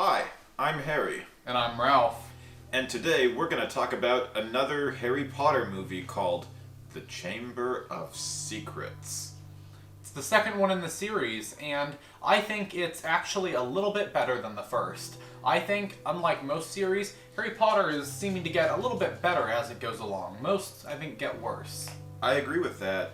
Hi, I'm Harry, And I'm Ralph. and today we're going to talk about another Harry Potter movie called The Chamber of Secrets. It's the second one in the series, and I think it's actually a little bit better than the first. I think, unlike most series, Harry Potter is seeming to get a little bit better as it goes along. Most, I think, get worse. I agree with that.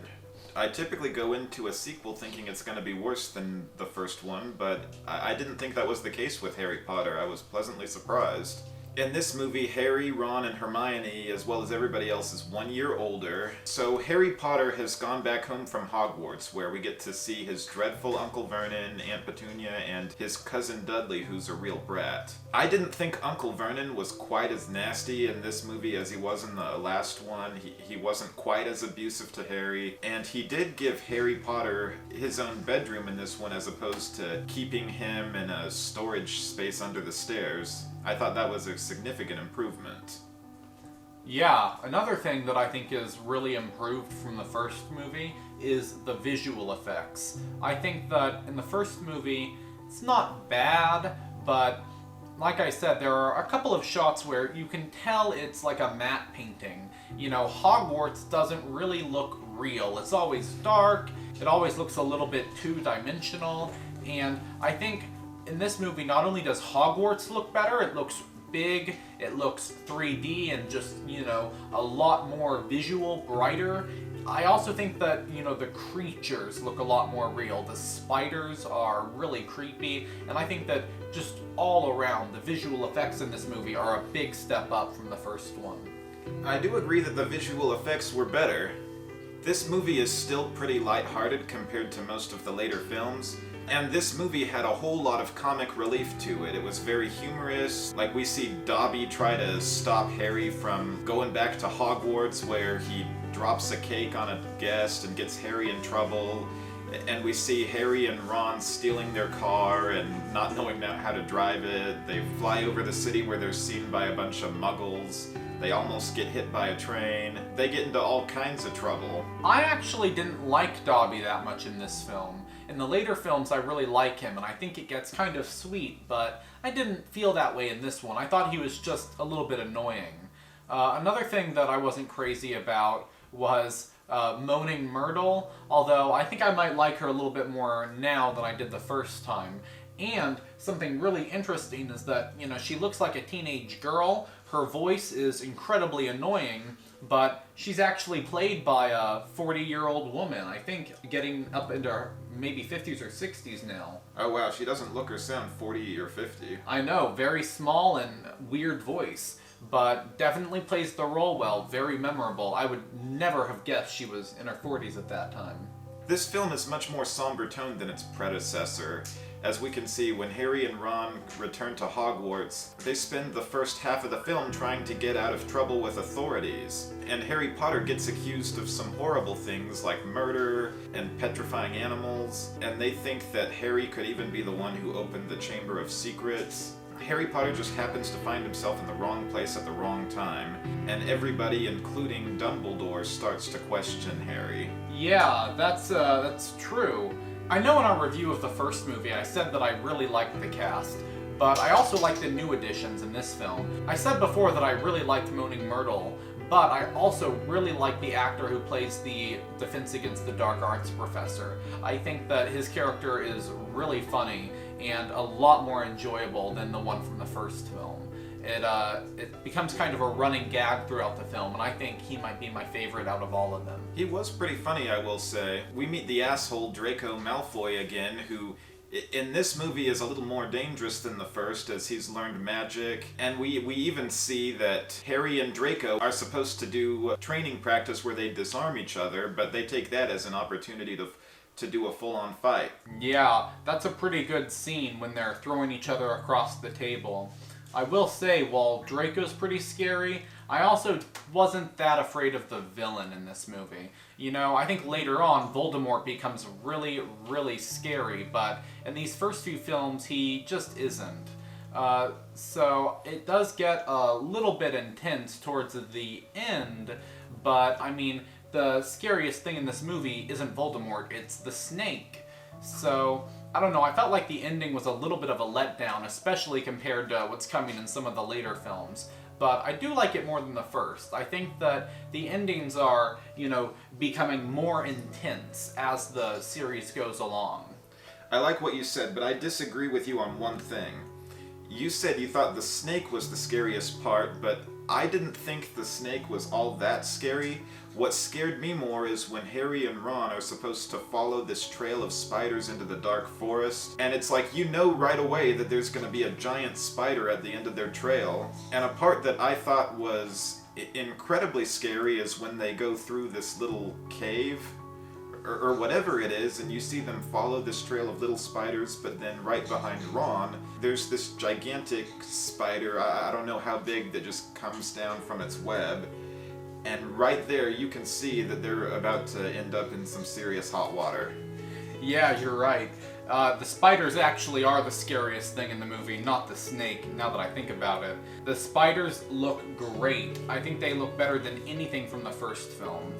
I typically go into a sequel thinking it's going to be worse than the first one, but I didn't think that was the case with Harry Potter. I was pleasantly surprised. In this movie, Harry, Ron, and Hermione, as well as everybody else, is 1 year older. So Harry Potter has gone back home from Hogwarts, where we get to see his dreadful Uncle Vernon, Aunt Petunia, and his cousin Dudley, who's a real brat. I didn't think Uncle Vernon was quite as nasty in this movie as he was in the last one. He wasn't quite as abusive to Harry, and he did give Harry Potter his own bedroom in this one as opposed to keeping him in a storage space under the stairs. I thought that was a significant improvement. Yeah, another thing that I think is really improved from the first movie is the visual effects. I think that in the first movie, it's not bad, but like I said, there are a couple of shots where you can tell it's like a matte painting. You know, Hogwarts doesn't really look real. It's always dark, it always looks a little bit two-dimensional, and I think in this movie, not only does Hogwarts look better, it looks big, it looks 3D and just, a lot more visual, brighter. I also think that, the creatures look a lot more real. The spiders are really creepy, and I think that just all around, the visual effects in this movie are a big step up from the first one. I do agree that the visual effects were better. This movie is still pretty lighthearted compared to most of the later films. And this movie had a whole lot of comic relief to it. It was very humorous. Like, we see Dobby try to stop Harry from going back to Hogwarts, where he drops a cake on a guest and gets Harry in trouble. And we see Harry and Ron stealing their car and not knowing how to drive it. They fly over the city where they're seen by a bunch of muggles. They almost get hit by a train. They get into all kinds of trouble. I actually didn't like Dobby that much in this film. In the later films, I really like him, and I think it gets kind of sweet, but I didn't feel that way in this one. I thought he was just a little bit annoying. Another thing that I wasn't crazy about was Moaning Myrtle, although I think I might like her a little bit more now than I did the first time. And something really interesting is that, she looks like a teenage girl. Her voice is incredibly annoying, but she's actually played by a 40-year-old woman, I think getting up into maybe 50s or 60s now. Oh wow, she doesn't look or sound 40 or 50. I know, very small and weird voice, but definitely plays the role well, very memorable. I would never have guessed she was in her 40s at that time. This film is much more somber toned than its predecessor. As we can see, when Harry and Ron return to Hogwarts, they spend the first half of the film trying to get out of trouble with authorities. And Harry Potter gets accused of some horrible things like murder and petrifying animals, and they think that Harry could even be the one who opened the Chamber of Secrets. Harry Potter just happens to find himself in the wrong place at the wrong time, and everybody, including Dumbledore, starts to question Harry. Yeah, that's true. I know in our review of the first movie I said that I really liked the cast, but I also liked the new additions in this film. I said before that I really liked Moaning Myrtle, but I also really like the actor who plays the Defense Against the Dark Arts professor. I think that his character is really funny and a lot more enjoyable than the one from the first film. It becomes kind of a running gag throughout the film, and I think he might be my favorite out of all of them. He was pretty funny, I will say. We meet the asshole Draco Malfoy again, who in this movie is a little more dangerous than the first, as he's learned magic. And we even see that Harry and Draco are supposed to do training practice where they disarm each other, but they take that as an opportunity to do a full-on fight. Yeah, that's a pretty good scene when they're throwing each other across the table. I will say, while Draco's pretty scary, I also wasn't that afraid of the villain in this movie. I think later on, Voldemort becomes really, really scary, but in these first few films, he just isn't. So it does get a little bit intense towards the end, but I mean, the scariest thing in this movie isn't Voldemort, it's the snake. So I don't know, I felt like the ending was a little bit of a letdown, especially compared to what's coming in some of the later films. But I do like it more than the first. I think that the endings are, becoming more intense as the series goes along. I like what you said, but I disagree with you on one thing. You said you thought the snake was the scariest part, but I didn't think the snake was all that scary. What scared me more is when Harry and Ron are supposed to follow this trail of spiders into the dark forest, and it's like right away that there's going to be a giant spider at the end of their trail. And a part that I thought was incredibly scary is when they go through this little cave, or whatever it is, and you see them follow this trail of little spiders, but then right behind Ron, there's this gigantic spider, I don't know how big, that just comes down from its web. And right there, you can see that they're about to end up in some serious hot water. Yeah, you're right. The spiders actually are the scariest thing in the movie, not the snake, now that I think about it. The spiders look great. I think they look better than anything from the first film.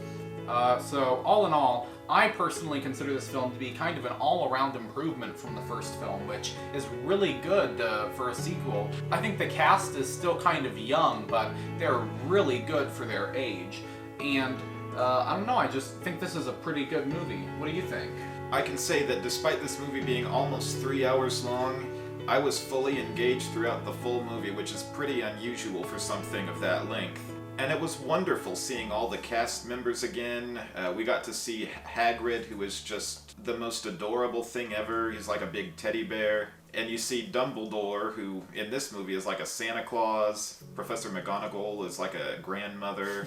So, all in all, I personally consider this film to be kind of an all-around improvement from the first film, which is really good for a sequel. I think the cast is still kind of young, but they're really good for their age. And, I don't know, I just think this is a pretty good movie. What do you think? I can say that despite this movie being almost 3 hours long, I was fully engaged throughout the full movie, which is pretty unusual for something of that length. And it was wonderful seeing all the cast members again. We got to see Hagrid, who is just the most adorable thing ever. He's like a big teddy bear. And you see Dumbledore, who in this movie is like a Santa Claus. Professor McGonagall is like a grandmother.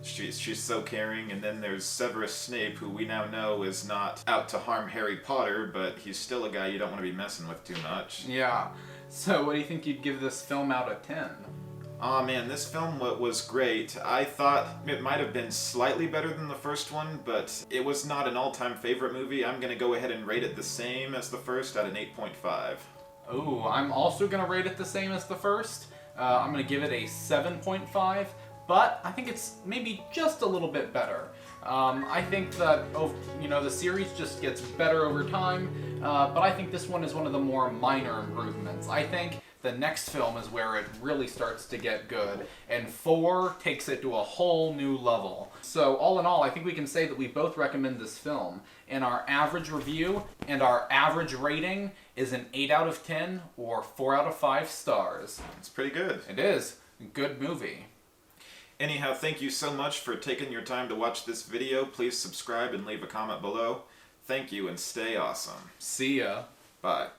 She's so caring. And then there's Severus Snape, who we now know is not out to harm Harry Potter, but he's still a guy you don't want to be messing with too much. Yeah. So what do you think you'd give this film out of 10? Aw man, this film was great. I thought it might have been slightly better than the first one, but it was not an all-time favorite movie. I'm gonna go ahead and rate it the same as the first at an 8.5. Ooh, I'm also gonna rate it the same as the first. I'm gonna give it a 7.5, but I think it's maybe just a little bit better. I think that, the series just gets better over time, but I think this one is one of the more minor improvements. I think the next film is where it really starts to get good, and 4 takes it to a whole new level. So all in all, I think we can say that we both recommend this film, and our average review and our average rating is an 8 out of 10 or 4 out of 5 stars. It's pretty good. It is. Good movie. Anyhow, thank you so much for taking your time to watch this video. Please subscribe and leave a comment below. Thank you and stay awesome. See ya. Bye.